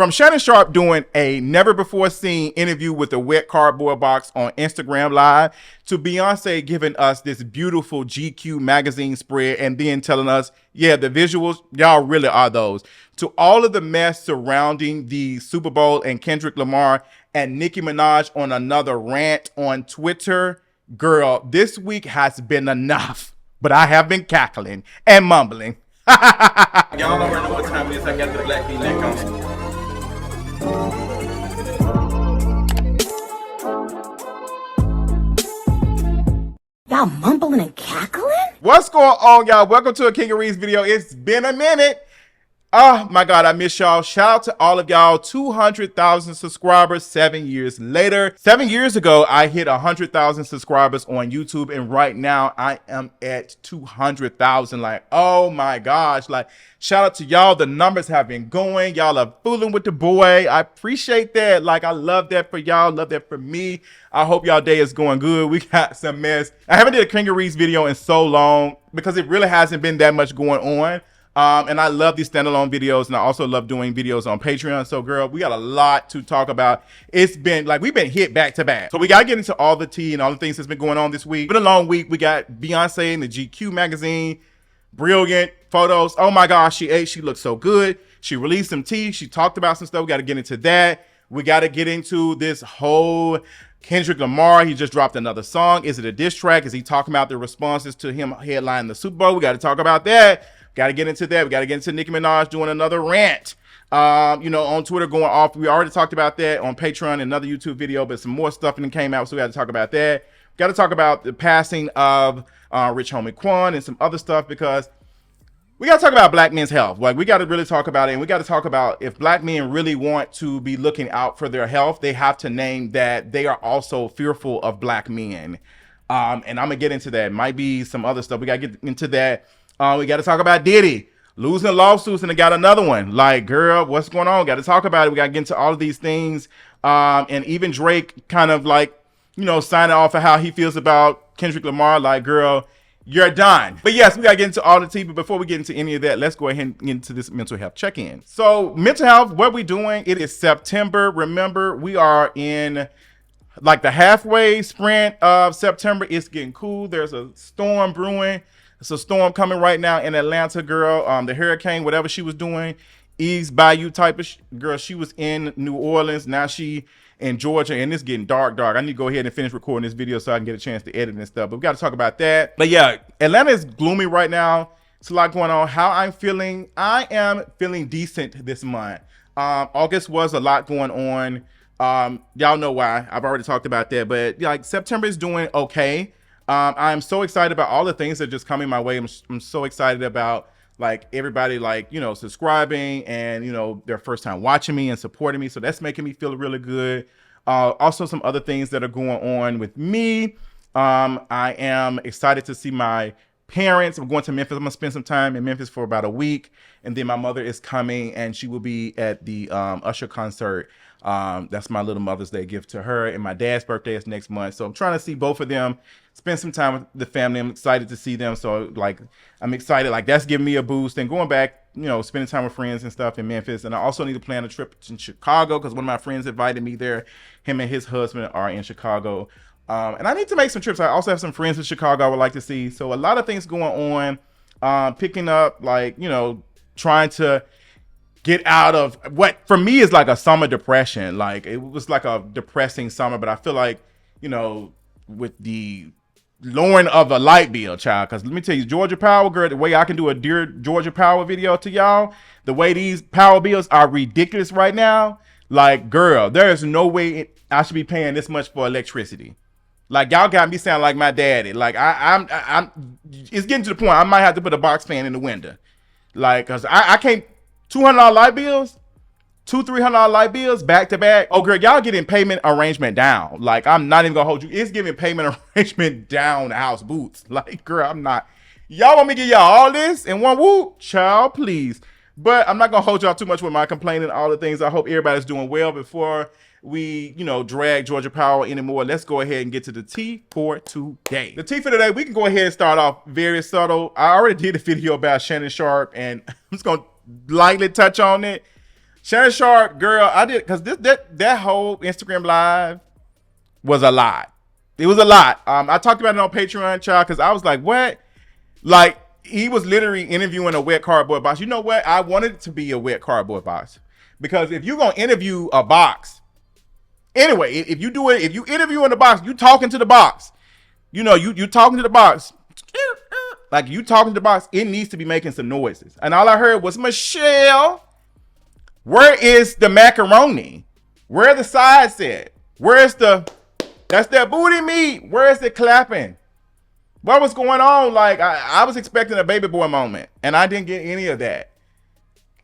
From Shannon Sharpe doing a never before seen interview with a wet cardboard box on Instagram Live, to Beyonce giving us this beautiful GQ magazine spread and then telling us, yeah, the visuals, y'all really are those. To all of the mess surrounding the Super Bowl and Kendrick Lamar and Nicki Minaj on another rant on Twitter, girl, this week has been enough. But I have been cackling and mumbling. Y'all already know what time it is. I got the black V-neck on. Y'all mumbling and cackling? What's going on, y'all? Welcome to a King of Reads video. It's been a minute. Oh my God, I miss y'all. Shout out to all of y'all. 200,000 subscribers 7 years later. 7 years ago, I hit 100,000 subscribers on YouTube, and right now I am at 200,000. Like, oh my gosh. Like, shout out to y'all. The numbers have been going. Y'all are fooling with the boy. I appreciate that. Like, I love that for y'all. Love that for me. I hope y'all day is going good. We got some mess. I haven't did a King of Reads video in so long because it really hasn't been that much going on. And I love these standalone videos, and I also love doing videos on Patreon. So, girl, we got a lot to talk about. It's been like we've been hit back to back. So we got to get into all the tea and all the things that's been going on this week. It's been a long week. We got Beyonce in the GQ magazine. Brilliant photos. Oh my gosh, she ate. She looked so good. She released some tea. She talked about some stuff. We got to get into that. We got to get into this whole Kendrick Lamar. He just dropped another song. Is it a diss track? Is he talking about the responses to him headlining the Super Bowl? We got to talk about that. Got to get into that. We got to get into Nicki Minaj doing another rant, on Twitter going off. We already talked about that on Patreon, another YouTube video, but some more stuff came out, so we got to talk about that. Got to talk about the passing of Rich Homie Quan and some other stuff, because we got to talk about black men's health. Like, we got to really talk about it, and we got to talk about if black men really want to be looking out for their health, they have to name that they are also fearful of black men. And I'm going to get into that. Might be some other stuff. We got to get into that. We got to talk about Diddy losing lawsuits, and they got another one. Like, girl, what's going on? Got to talk about it. We got to get into all of these things. And even Drake kind of like, signing off of how he feels about Kendrick Lamar. Like, girl, you're done. But yes, we got to get into all the tea. But before we get into any of that, let's go ahead and get into this mental health check-in. So mental health, what we doing? It is September. Remember, we are in like the halfway sprint of September. It's getting cool. There's a storm brewing. It's a storm coming right now in Atlanta, girl. The hurricane, whatever she was doing, East Bayou type of girl. She was in New Orleans. Now she in Georgia, and it's getting dark. I need to go ahead and finish recording this video so I can get a chance to edit and stuff. But we got to talk about that. But yeah, Atlanta is gloomy right now. It's a lot going on. How I'm feeling? I am feeling decent this month. August was a lot going on. Y'all know why. I've already talked about that. But like September is doing okay. I'm so excited about all the things that are just coming my way. I'm so excited about like everybody subscribing and, their first time watching me and supporting me. So that's making me feel really good. Also some other things that are going on with me. I am excited to see my parents. I'm going to Memphis. I'm going to spend some time in Memphis for about a week. And then my mother is coming, and she will be at the Usher concert. That's my little Mother's Day gift to her, and my dad's birthday is next month. So I'm trying to see both of them, spend some time with the family. I'm excited to see them. So I'm excited. Like, that's giving me a boost. And going back, spending time with friends and stuff in Memphis. And I also need to plan a trip to Chicago because one of my friends invited me there. Him and his husband are in Chicago. And I need to make some trips. I also have some friends in Chicago I would like to see. So a lot of things going on, picking up, trying to get out of what for me is like a summer depression. Like, it was like a depressing summer, but I feel like, with the lowering of the light bill, child, because let me tell you, Georgia Power, girl, the way I can do a Dear Georgia Power video to y'all, the way these power bills are ridiculous right now, like, girl, there is no way I should be paying this much for electricity. Like, y'all got me sound like my daddy. Like, I'm it's getting to the point I might have to put a box fan in the window. Like, cause I can't, $200 light bills, $200-$300 light bills back to back. Oh, girl, y'all getting payment arrangement down. Like, I'm not even gonna hold you. It's giving payment arrangement down house boots. Like, girl, I'm not. Y'all want me to give y'all all this in one whoop? Child, please. But I'm not gonna hold y'all too much with my complaining, all the things. I hope everybody's doing well. Before we, drag Georgia Power anymore, let's go ahead and get to the tea for today. The tea for today, we can go ahead and start off very subtle. I already did a video about Shannon Sharpe, and I'm just gonna lightly touch on it. Shannon Sharpe, girl, I did because that whole Instagram live was a lot. It was a lot. I talked about it on Patreon, child, because I was like, what? Like, he was literally interviewing a wet cardboard box. You know what? I wanted it to be a wet cardboard box. Because if you're going to interview a box, anyway, if you interview in the box, you talking to the box. You know, you talking to the box. Like, you talking to the box, it needs to be making some noises. And all I heard was, Michelle, where is the macaroni? Where are the sides at? Where's that's that booty meat. Where is the clapping? What was going on? Like, I was expecting a baby boy moment, and I didn't get any of that.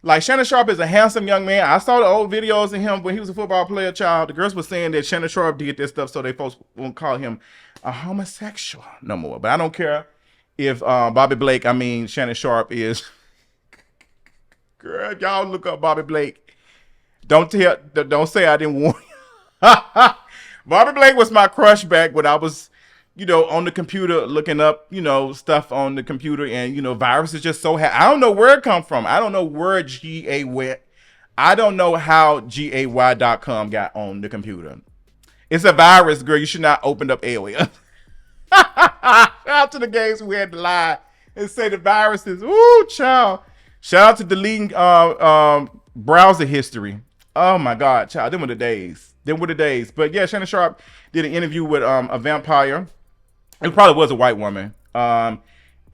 Like, Shannon Sharpe is a handsome young man. I saw the old videos of him when he was a football player, child. The girls were saying that Shannon Sharpe did this stuff so they folks won't call him a homosexual no more. But I don't care if Shannon Sharpe is. Girl, y'all look up Bobby Blake. Don't say I didn't warn you. Bobby Blake was my crush back when I was, on the computer looking up, stuff on the computer, and viruses just so I don't know where it come from. I don't know where GA went. I don't know how GAY.com got on the computer. It's a virus, girl. You should not open up AOL. Shout out to the gays who had to lie and say the viruses. Ooh, child. Shout out to deleting browser history. Oh my God, child. Them were the days. But yeah, Shannon Sharpe did an interview with a vampire. It probably was a white woman. Girl,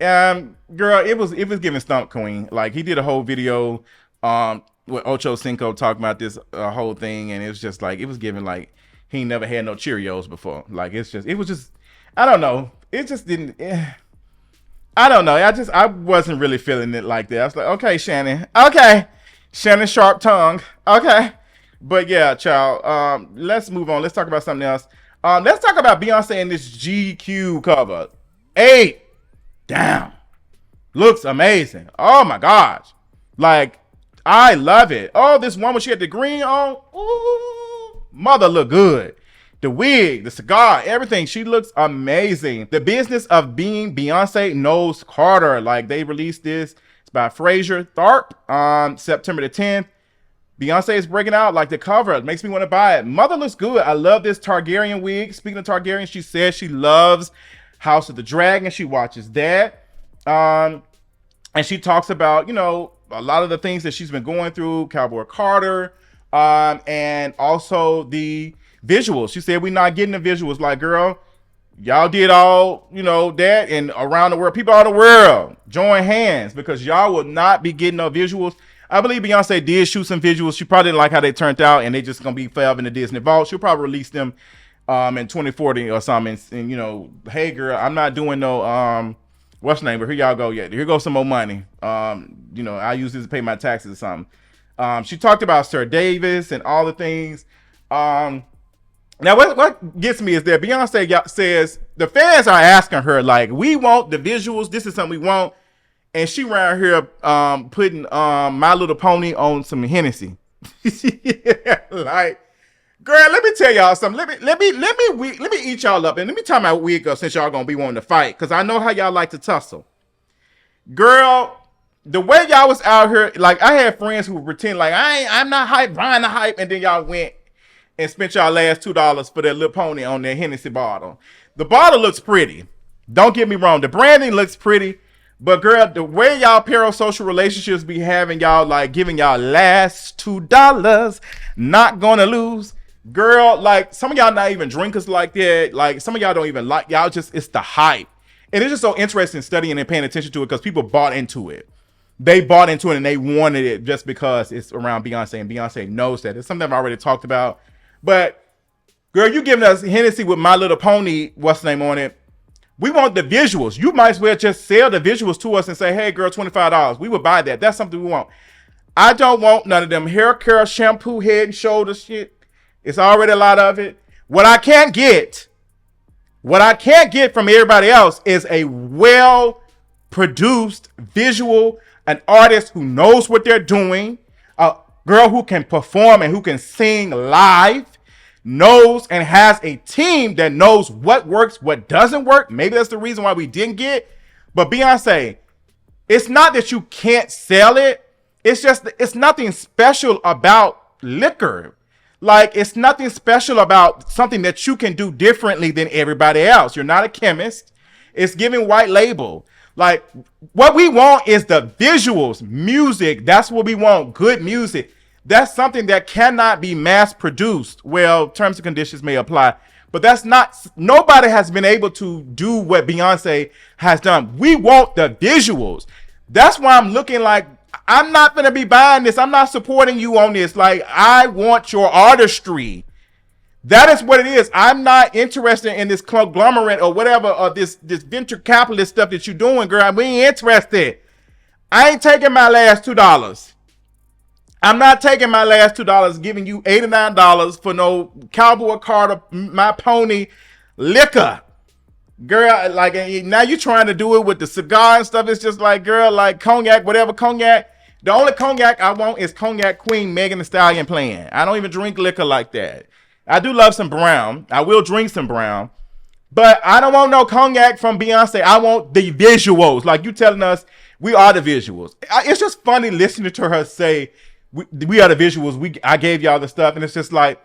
it was giving Stump Queen. Like, he did a whole video with Ocho Cinco talking about this whole thing, and it was just like, it was giving like he ain't never had no Cheerios before. Like, it was just, I don't know. It just didn't. I don't know. I wasn't really feeling it like that. I was like, okay, Shannon. Okay, Shannon Sharpe tongue. Okay. But yeah, child, let's move on. Let's talk about something else. Let's talk about Beyonce and this GQ cover. 8 down. Looks amazing. Oh my gosh. Like, I love it. Oh, this one when she had the green on. Ooh, mother look good. The wig, the cigar, everything. She looks amazing. The Business of Being Beyonce Knows Carter. Like, they released this. It's by Fraser Tharp on September the 10th. Beyonce is breaking out. Like, the cover, it makes me want to buy it. Mother looks good. I love this Targaryen wig. Speaking of Targaryen, she says she loves House of the Dragon. She watches that. And she talks about, a lot of the things that she's been going through, Cowboy Carter, and also the visuals. She said, we're not getting the visuals. Like, girl, y'all did all, that, and around the world, people all the world, join hands, because y'all will not be getting no visuals. I believe Beyonce did shoot some visuals. She probably didn't like how they turned out, and they just gonna be forever in the Disney vault. She'll probably release them in 2040 or something. And hey girl, I'm not doing no what's the name? But here y'all go. Yeah, here goes some more money. I use this to pay my taxes or something. She talked about Sir Davis and all the things. Now what gets me is that Beyonce says the fans are asking her, like, we want the visuals. This is something we want. And she around here putting My Little Pony on some Hennessy. Yeah, like, girl, let me tell y'all something. Let me eat y'all up, and let me tie my wig up since y'all gonna be wanting to fight, because I know how y'all like to tussle. Girl, the way y'all was out here, like, I had friends who would pretend like I'm not hype, buying the hype, and then y'all went and spent y'all last $2 for that Little Pony on their Hennessy bottle. The bottle looks pretty. Don't get me wrong. The branding looks pretty. But girl, the way y'all parasocial relationships be having y'all, like, giving y'all last $2, not gonna lose. Girl, like, some of y'all not even drinkers like that. Like, some of y'all don't even like, y'all just, it's the hype. And it's just so interesting studying and paying attention to it, because people bought into it. They bought into it and they wanted it just because it's around Beyonce, and Beyonce knows that. It's something I've already talked about. But girl, you giving us Hennessy with My Little Pony, what's the name on it? We want the visuals. You might as well just sell the visuals to us and say, hey, girl, $25. We would buy that. That's something we want. I don't want none of them hair care, shampoo, head and shoulder shit. It's already a lot of it. What I can't get from everybody else is a well-produced visual, an artist who knows what they're doing, a girl who can perform and who can sing live, knows and has a team that knows what works, what doesn't work. Maybe that's the reason why we didn't get. But Beyonce, it's not that you can't sell it. it's nothing special about liquor. Like, it's nothing special about something that you can do differently than everybody else. You're not a chemist. It's giving white label. Like, what we want is the visuals, music. That's what we want. Good music. That's something that cannot be mass produced. Well, terms and conditions may apply, but that's not, nobody has been able to do what Beyonce has done. We want the visuals. That's why I'm looking like, I'm not going to be buying this. I'm not supporting you on this. Like, I want your artistry. That is what it is. I'm not interested in this conglomerate or whatever, or this venture capitalist stuff that you're doing, girl. We ain't interested. I ain't taking my last $2. I'm not taking my last $2, giving you $89 for no Cowboy Carter, My Pony liquor. Girl, like, now you're trying to do it with the cigar and stuff. It's just like, girl, like cognac, whatever cognac. The only cognac I want is Cognac Queen Megan Thee Stallion playing. I don't even drink liquor like that. I do love some brown. I will drink some brown. But I don't want no cognac from Beyonce. I want the visuals. Like, you telling us we are the visuals. It's just funny listening to her say, we are the visuals. I gave y'all the stuff. And it's just like,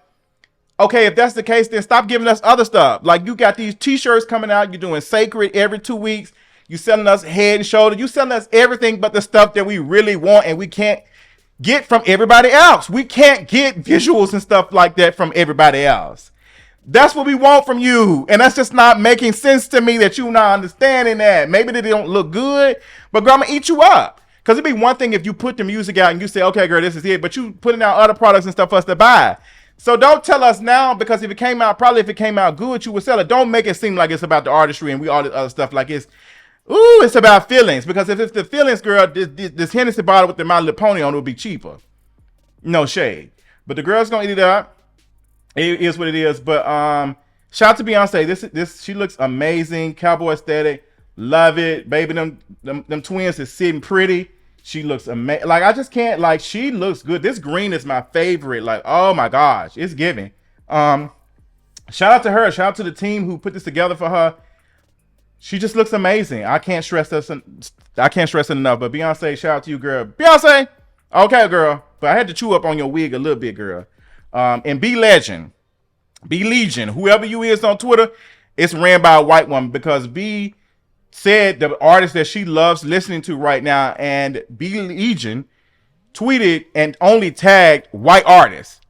okay, if that's the case, then stop giving us other stuff. Like, you got these t-shirts coming out. You're doing Sacred every 2 weeks. You selling us Head and Shoulder. You selling us everything but the stuff that we really want and we can't get from everybody else. We can't get visuals and stuff like that from everybody else. That's what we want from you. And that's just not making sense to me that you're not understanding that. Maybe they don't look good, but girl, I'm gonna eat you up. Because it'd be one thing if you put the music out and you say, okay, girl, this is it. But you putting out other products and stuff for us to buy. So don't tell us now, because if it came out good, you would sell it. Don't make it seem like it's about the artistry and we all this other stuff. Like it's about feelings. Because if it's the feelings, girl, this Hennessy bottle with the My Little Pony on it would be cheaper. No shade. But the girl's gonna eat it up. It is what it is. But shout out to Beyonce. This she looks amazing. Cowboy aesthetic. Love it. Baby, them twins is sitting pretty. She looks amazing. Like, I just can't, like, she looks good. This green is my favorite. Like, oh my gosh, it's giving. Shout out to her. Shout out to the team who put this together for her. She just looks amazing. I can't stress it enough. But Beyonce, shout out to you, girl. Beyonce, okay, girl. But I had to chew up on your wig a little bit, girl. And Be Legion, whoever you is on Twitter, it's ran by a white woman, because B said the artist that she loves listening to right now, and Be Legion tweeted and only tagged white artists.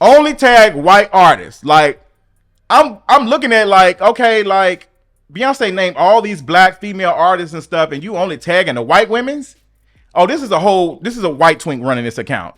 Only tagged white artists. Like, I'm looking at, like, okay, like, Beyonce named all these black female artists and stuff, and you only tagging the white women's? Oh, this is a white twink running this account.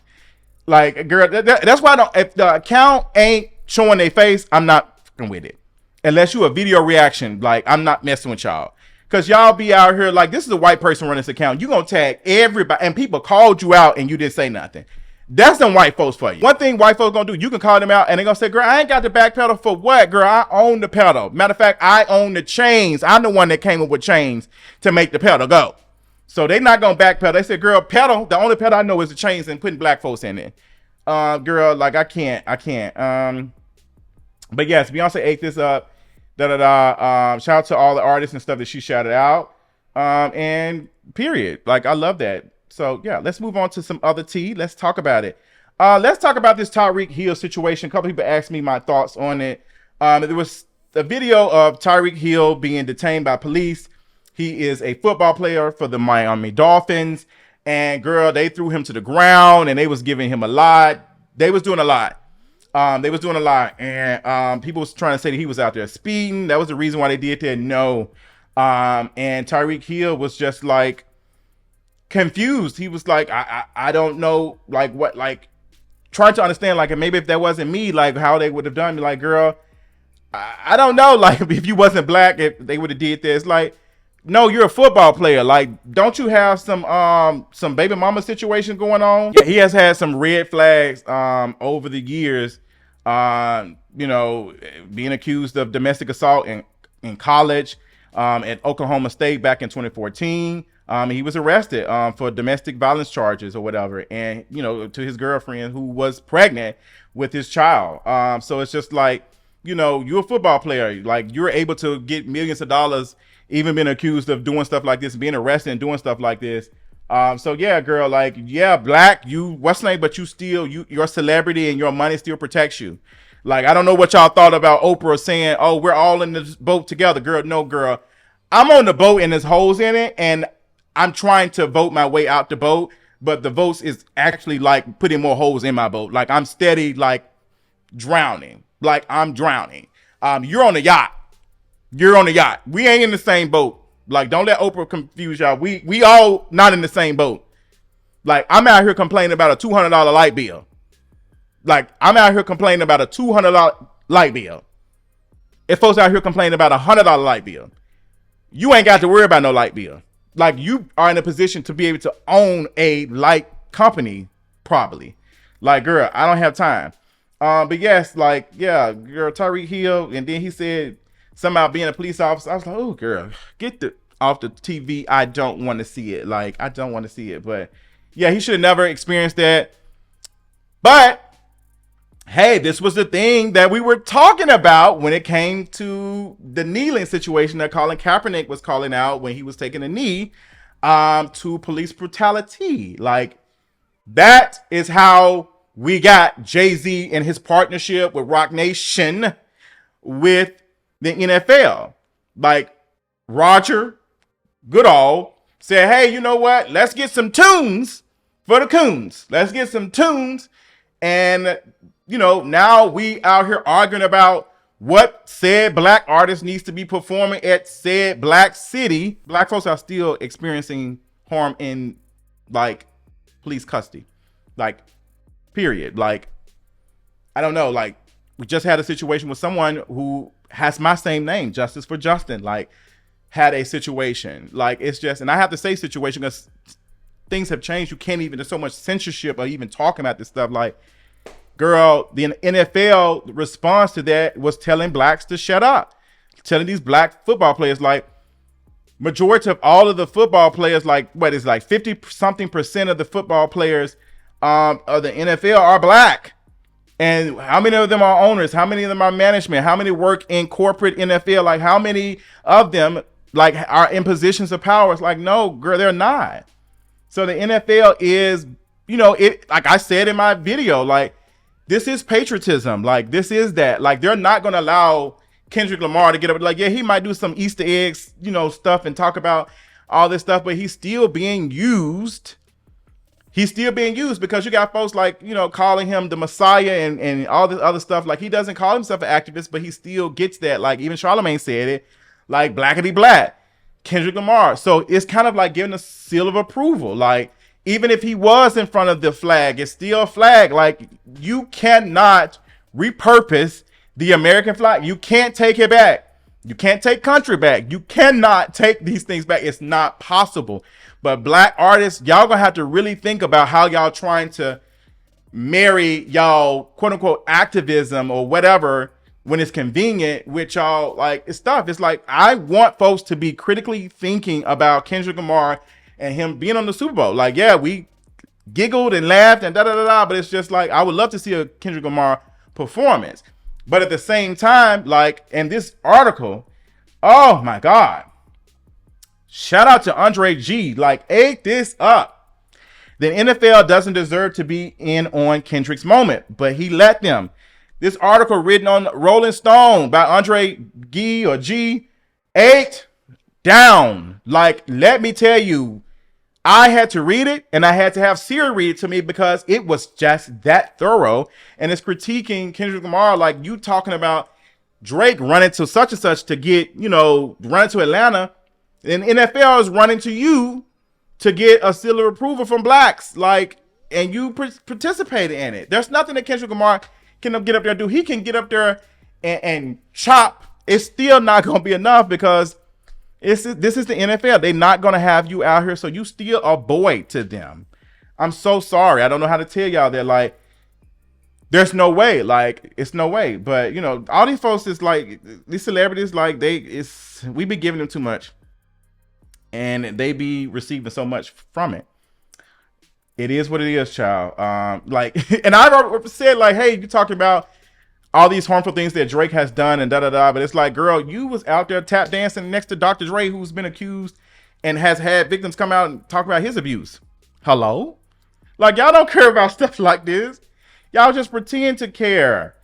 Like, girl, that's why if the account ain't showing their face, I'm not fucking with it. Unless you a video reaction, like, I'm not messing with y'all. Because y'all be out here like, this is a white person running this account. You gonna tag everybody, and people called you out and you didn't say nothing. That's them white folks for you. One thing white folks gonna do, you can call them out and they gonna say, girl, I ain't got the back pedal for what? Girl, I own the pedal. Matter of fact, I own the chains. I'm the one that came up with chains to make the pedal go. So they not gonna back pedal. They said, girl, pedal, the only pedal I know is the chains and putting black folks in it. Girl, like, I can't. But yes, Beyonce ate this up. Shout out to all the artists and stuff that she shouted out. And period. Like, I love that. So yeah, let's move on to some other tea. Let's talk about it. Let's talk about this Tyrek Hill situation. A couple people asked me my thoughts on it. There was a video of Tyrek Hill being detained by police. He is a football player for the Miami Dolphins. And girl, they threw him to the ground and they was giving him a lot. They was doing a lot. And people was trying to say that he was out there speeding. That was the reason why they did that. No. And Tyrek Hill was just like confused. He was like, I don't know, like, what, like, trying to understand, like, maybe if that wasn't me, like, how they would have done me. Like, girl, I don't know, like, if you wasn't black, if they would have did this. Like, no, you're a football player. Like, don't you have some baby mama situation going on? Yeah, he has had some red flags over the years. You know, being accused of domestic assault in college, at Oklahoma State back in 2014. He was arrested for domestic violence charges or whatever, and, you know, to his girlfriend who was pregnant with his child. So it's just like, you know, you're a football player, like, you're able to get millions of dollars, even being accused of doing stuff like this, being arrested and doing stuff like this. So yeah, girl, like, yeah, black, you, what's the name, but you still, your celebrity and your money still protects you. Like, I don't know what y'all thought about Oprah saying, oh, we're all in this boat together. Girl, no, girl. I'm on the boat and there's holes in it, and I'm trying to vote my way out the boat, but the votes is actually like putting more holes in my boat. Like, I'm steady, like, drowning. Like, I'm drowning. You're on the yacht. You're on the yacht. We ain't in the same boat. Like, don't let Oprah confuse y'all. We all not in the same boat. Like, I'm out here complaining about a $200 light bill. Like, I'm out here complaining about a $200 light bill. If folks out here complaining about a $100 light bill, you ain't got to worry about no light bill. Like, you are in a position to be able to own a light company properly. Like, girl, I don't have time. But yes, like, yeah, girl, Tyrek Hill, and then he said something about being a police officer. I was like, oh, girl, get off the TV. I don't want to see it. Like, I don't want to see it. But yeah, he should have never experienced that. But hey, this was the thing that we were talking about when it came to the kneeling situation that Colin Kaepernick was calling out when he was taking a knee to police brutality. Like, that is how we got Jay-Z and his partnership with Roc Nation with the NFL. Like, Roger Goodall said, hey, you know what? Let's get some tunes for the coons. Let's get some tunes. And, you know, now we out here arguing about what said black artist needs to be performing at said black city. Black folks are still experiencing harm in, like, police custody. Like, period. Like, I don't know. Like, we just had a situation with someone who has my same name, Justice for Justin, like, had a situation. Like, it's just, and I have to say situation because things have changed. You can't even, there's so much censorship or even talking about this stuff. Like, girl, the NFL response to that was telling blacks to shut up. Telling these black football players, like, majority of all of the football players, like, what is like 50-something% of the football players of the NFL are black. And how many of them are owners? How many of them are management? How many work in corporate NFL? Like, how many of them, like, are in positions of power? It's like, no, girl, they're not. So the NFL is, you know, it, like I said in my video, like, this is patriotism. Like, this is that. Like, they're not going to allow Kendrick Lamar to get up. Like, yeah, he might do some Easter eggs, you know, stuff and talk about all this stuff, but he's still being used. He's still being used because you got folks like, you know, calling him the Messiah and all this other stuff. Like, he doesn't call himself an activist, but he still gets that. Like, even Charlamagne said it, like, blackity black, Kendrick Lamar. So it's kind of like giving a seal of approval. Like, even if he was in front of the flag, it's still a flag. Like, you cannot repurpose the American flag. You can't take it back. You can't take country back. You cannot take these things back. It's not possible. But black artists, y'all gonna have to really think about how y'all trying to marry y'all quote unquote activism or whatever when it's convenient with y'all, like, it's stuff. It's like, I want folks to be critically thinking about Kendrick Lamar and him being on the Super Bowl. Like, yeah, we giggled and laughed and da-da-da-da, but it's just like, I would love to see a Kendrick Lamar performance. But at the same time, like, in this article, oh my God, shout out to Andre G, like, ate this up. The NFL doesn't deserve to be in on Kendrick's moment, but he let them. This article written on Rolling Stone by Andre G or G, ate down. Like, let me tell you, I had to read it and I had to have Siri read it to me because it was just that thorough. And it's critiquing Kendrick Lamar, like, you talking about Drake running to such and such to get, you know, running to Atlanta. And NFL is running to you to get a seal of approval from blacks. Like, and you participated in it. There's nothing that Kendrick Lamar can get up there and do. He can get up there and chop. It's still not going to be enough because this is the NFL. They're not going to have you out here. So you still a boy to them. I'm so sorry. I don't know how to tell y'all that, like, there's no way. Like, it's no way. But, you know, all these folks is like, these celebrities, like, we be giving them too much. And they be receiving so much from it. It is what it is, child. Like, and I said, like, hey, you talking about all these harmful things that Drake has done and da-da-da. But it's like, girl, you was out there tap dancing next to Dr. Dre, who's been accused and has had victims come out and talk about his abuse. Hello? Like, y'all don't care about stuff like this. Y'all just pretend to care.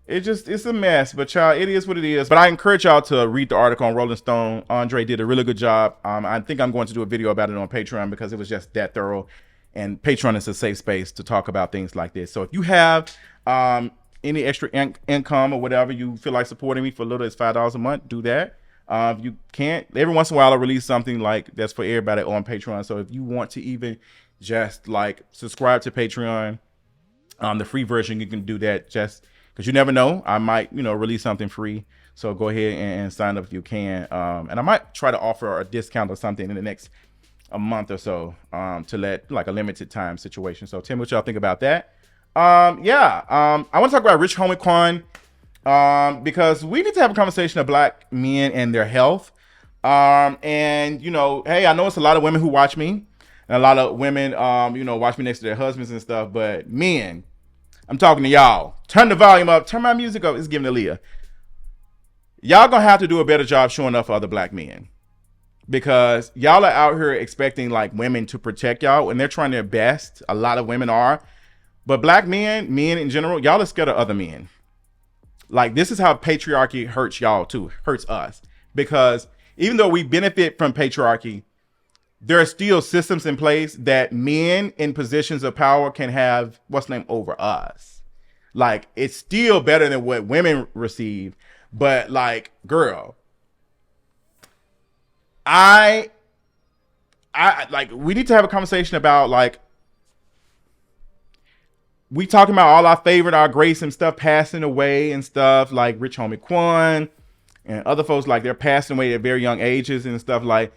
It's a mess, but y'all, it is what it is. But I encourage y'all to read the article on Rolling Stone. Andre did a really good job. I think I'm going to do a video about it on Patreon because it was just that thorough. And Patreon is a safe space to talk about things like this. So if you have any extra income or whatever, you feel like supporting me for as little as $5 a month, do that. If you can't, every once in a while I'll release something like that's for everybody on Patreon. So if you want to even just like subscribe to Patreon, the free version, you can do that just because you never know. I might, release something free. So go ahead and sign up if you can. And I might try to offer a discount or something in the next a month or so to let like a limited time situation. So tell me what y'all think about that. I want to talk about Rich Homie Quan because we need to have a conversation of black men and their health. Hey, I know it's a lot of women who watch me and a lot of women, watch me next to their husbands and stuff, but men, I'm talking to y'all. Turn the volume up. Turn my music up. It's giving Aaliyah. Y'all gonna have to do a better job showing up for other black men because y'all are out here expecting like women to protect y'all and they're trying their best. A lot of women are, but black men in general, y'all are scared of other men. Like this is how patriarchy hurts y'all too, hurts us because even though we benefit from patriarchy, there are still systems in place that men in positions of power can have over us. Like it's still better than what women receive. But like, girl, I like, we need to have a conversation about like, we talking about all our greats and stuff passing away and stuff like Rich Homie Quan and other folks, like they're passing away at very young ages and stuff. Like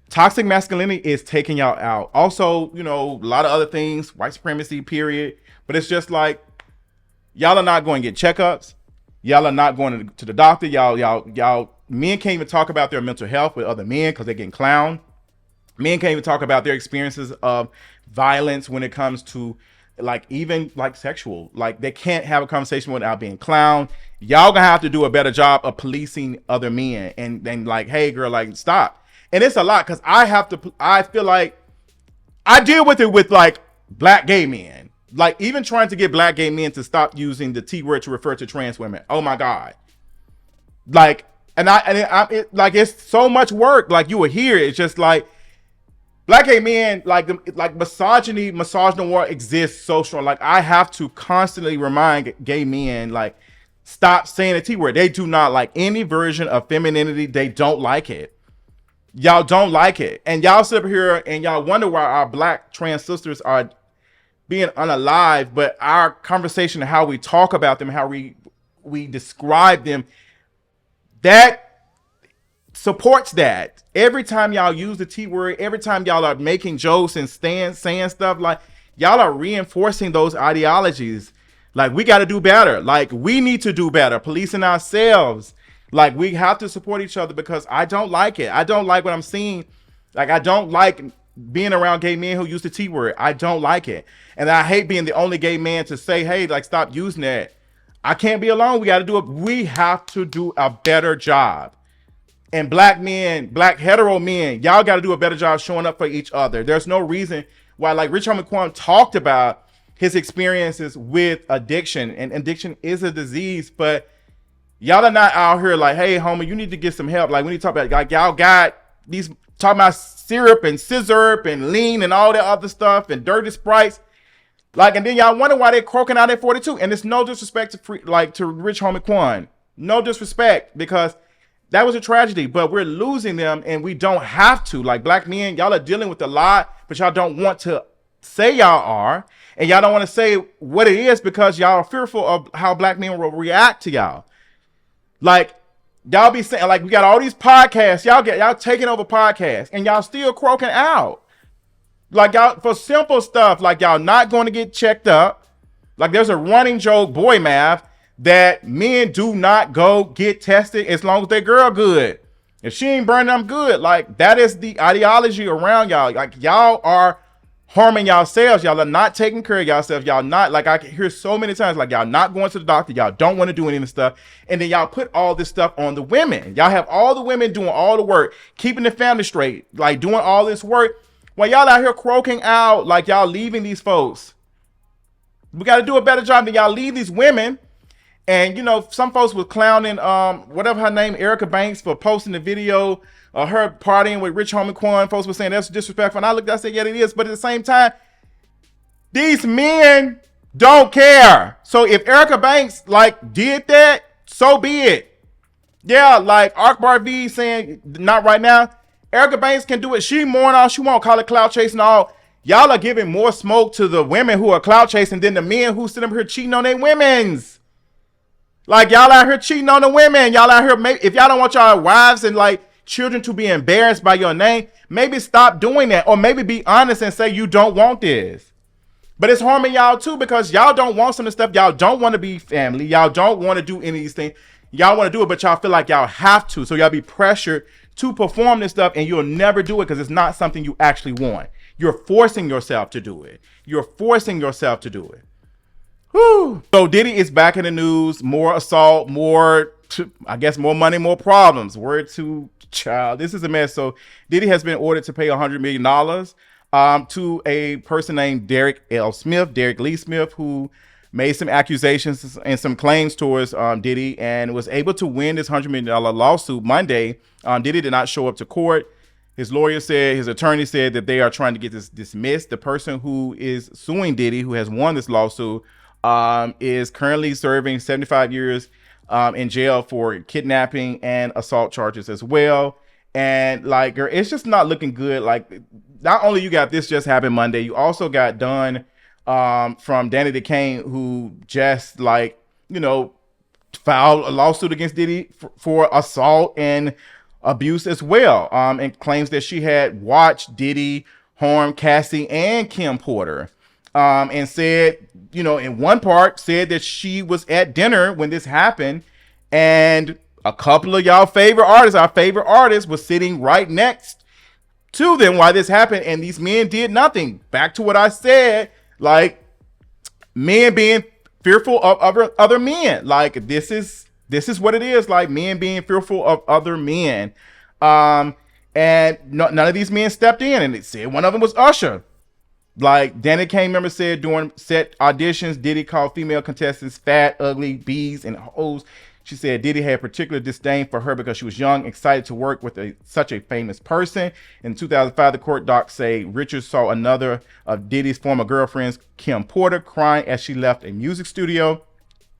toxic masculinity is taking y'all out. Also, a lot of other things, white supremacy, period. But it's just like, y'all are not going to get checkups. Y'all are not going to the doctor. Y'all, men can't even talk about their mental health with other men because they're getting clowned. Men can't even talk about their experiences of violence when it comes to like, even like sexual, like they can't have a conversation without being clowned. Y'all gonna have to do a better job of policing other men and like, hey girl, like stop. And it's a lot because I feel like I deal with it with like black gay men, like even trying to get black gay men to stop using the T word to refer to trans women. Oh my God. Like, like, it's so much work. Like you will hear it. It's just like black gay men, like misogyny exists so strong. Like I have to constantly remind gay men, like, stop saying the T word. They do not like any version of femininity. They don't like it. Y'all don't like it. And y'all sit up here and y'all wonder why our black trans sisters are being unalive, but our conversation, how we talk about them, how we describe them, that supports that. Every time y'all use the T word, every time y'all are making jokes and saying stuff, like y'all are reinforcing those ideologies. Like we got to do better. Like we need to do better, policing ourselves. Like we have to support each other because I don't like it. I don't like what I'm seeing. Like I don't like being around gay men who use the T word. I don't like it. And I hate being the only gay man to say, hey, like stop using that. I can't be alone. We got to do it. We have to do a better job. And black men, black hetero men, y'all got to do a better job showing up for each other. There's no reason why, like Rich Homie Quan talked about his experiences with addiction, and addiction is a disease, but y'all are not out here like, hey, homie, you need to get some help. Like, when you talk about, like, y'all got these, talking about syrup and scissor and lean and all that other stuff and dirty Sprites. Like, and then y'all wonder why they're croaking out at 42. And it's no disrespect to Rich Homie Quan. No disrespect, because that was a tragedy, but we're losing them and we don't have to. Like, black men, y'all are dealing with a lot, but y'all don't want to say y'all are. And y'all don't want to say what it is because y'all are fearful of how black men will react to y'all. Like, y'all be saying, like, we got all these podcasts. Y'all taking over podcasts and y'all still croaking out. Like, y'all, for simple stuff, like y'all not going to get checked up. Like, there's a running joke, boy math, that men do not go get tested as long as their girl good. If she ain't burning them good, like, that is the ideology around y'all. Like, y'all are harming yourselves. Y'all are not taking care of yourselves. Y'all not, like I hear so many times, like y'all not going to the doctor. Y'all don't want to do any of this stuff. And then y'all put all this stuff on the women. Y'all have all the women doing all the work, keeping the family straight, like doing all this work. While y'all out here croaking out, like y'all leaving these folks. We got to do a better job than y'all leave these women. And, you know, some folks were clowning, whatever her name, Erica Banks, for posting the video of her partying with Rich Homie Quan. Folks were saying that's disrespectful. And I looked, I said, yeah, it is. But at the same time, these men don't care. So if Erica Banks, like, did that, so be it. Yeah, like Akbar V saying, not right now. Erica Banks can do it. She mourn all she want, call it clout chasing all. Y'all are giving more smoke to the women who are clout chasing than the men who sit up here cheating on their women's. Like, y'all out here cheating on the women. Y'all out here, if y'all don't want y'all wives and like children to be embarrassed by your name, maybe stop doing that. Or maybe be honest and say you don't want this. But it's harming y'all too, because y'all don't want some of the stuff. Y'all don't want to be family. Y'all don't want to do any of these things. Y'all want to do it, but y'all feel like y'all have to. So y'all be pressured to perform this stuff, and you'll never do it because it's not something you actually want. You're forcing yourself to do it. You're forcing yourself to do it. Whew. So Diddy is back in the news. More assault, more, I guess, more money, more problems. Word to child. This is a mess. So Diddy has been ordered to pay $100 million to a person named Derek Lee Smith, who made some accusations and some claims towards Diddy and was able to win this $100 million lawsuit Monday. Diddy did not show up to court. His lawyer said, his attorney said that they are trying to get this dismissed. The person who is suing Diddy, who has won this lawsuit, is currently serving 75 years in jail for kidnapping and assault charges as well. And like, girl, it's just not looking good. Like, not only you got this just happened Monday, you also got done from Danny DeCane, who just, like, you know, filed a lawsuit against Diddy for assault and abuse as well, and claims that she had watched Diddy harm Cassie and Kim Porter, and said, you know, in one part said that she was at dinner when this happened, and a couple of y'all favorite artists, our favorite artists, was sitting right next to them while this happened, and these men did nothing. Back to what I said, like, men being fearful of other men. Like, this is what it is, like men being fearful of other men. And none of these men stepped in, and it said one of them was Usher. Like, Danny Kane member said during set auditions, Diddy called female contestants fat, ugly, bees, and hoes. She said Diddy had particular disdain for her because she was young, excited to work with such a famous person. In 2005, the court docs say Richards saw another of Diddy's former girlfriends, Kim Porter, crying as she left a music studio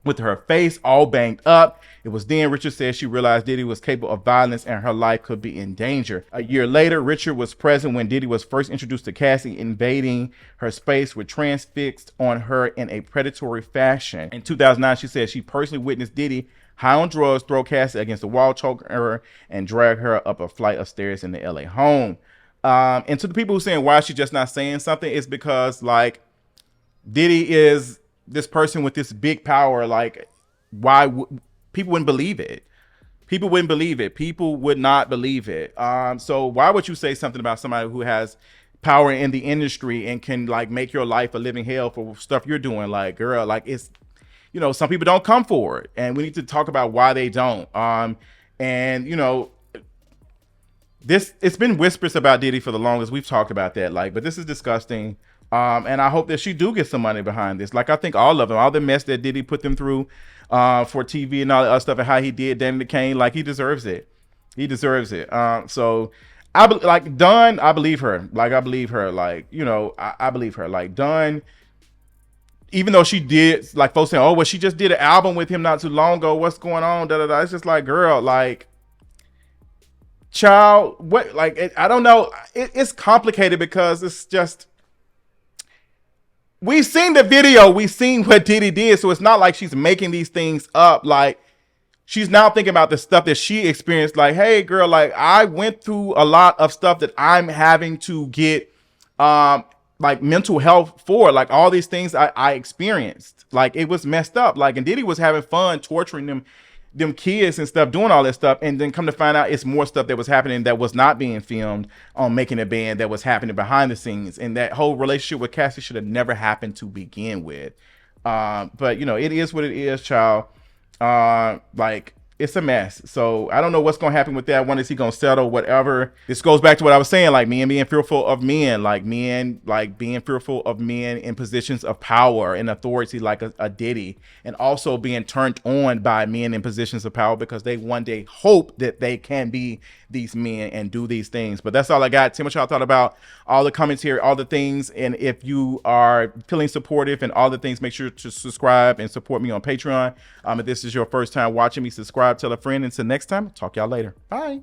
with her face all banged up. It was then Richard said she realized Diddy was capable of violence and her life could be in danger. A year later, Richard was present when Diddy was first introduced to Cassie, invading her space with transfixed on her in a predatory fashion. In 2009, she said she personally witnessed Diddy, high on drugs, throw Cassie against the wall, choke her, and drag her up a flight of stairs in the LA home. And to the people who are saying, why is she just not saying something? It's because, like, Diddy is this person with this big power. Like, people wouldn't believe it. People wouldn't believe it. People would not believe it. So why would you say something about somebody who has power in the industry and can, like, make your life a living hell for stuff you're doing? Like, girl, like, it's, you know, some people don't come forward, and we need to talk about why they don't. And, you know, it's been whispers about Diddy for the longest. We've talked about that, like, but this is disgusting. And I hope that she do get some money behind this. Like, I think all of them, all the mess that Diddy put them through for TV and all that other stuff, and how he did Danny DeCane, like, he deserves it. He deserves it. So I believe her. Like, I believe her. Like, you know, I believe her. Like, Dunn, even though she did, like, folks saying, oh, well, she just did an album with him not too long ago. What's going on? Da, da, da. It's just like, girl, like, child, what, like, I don't know. It's complicated because it's just, we've seen the video. We've seen what Diddy did. So it's not like she's making these things up. Like, she's now thinking about the stuff that she experienced. Like, hey, girl, like, I went through a lot of stuff that I'm having to get, like, mental health for. Like, all these things I experienced. Like, it was messed up. Like, and Diddy was having fun torturing them them kids and stuff doing all that stuff, and then come to find out it's more stuff that was happening that was not being filmed on Making a Band, that was happening behind the scenes, and that whole relationship with Cassie should have never happened to begin with. But you know, it is what it is, child. Like, it's a mess. So I don't know what's gonna happen with that one. Is he gonna settle? Whatever. This goes back to what I was saying, like men being fearful of men, like men like being fearful of men in positions of power and authority, like a Diddy, and also being turned on by men in positions of power because they one day hope that they can be these men and do these things. But that's all I got. Tell me what y'all thought about all the comments here, all the things. And if you are feeling supportive and all the things, make sure to subscribe and support me on Patreon. If this is your first time watching me, subscribe, tell a friend. Until next time, talk y'all later. Bye.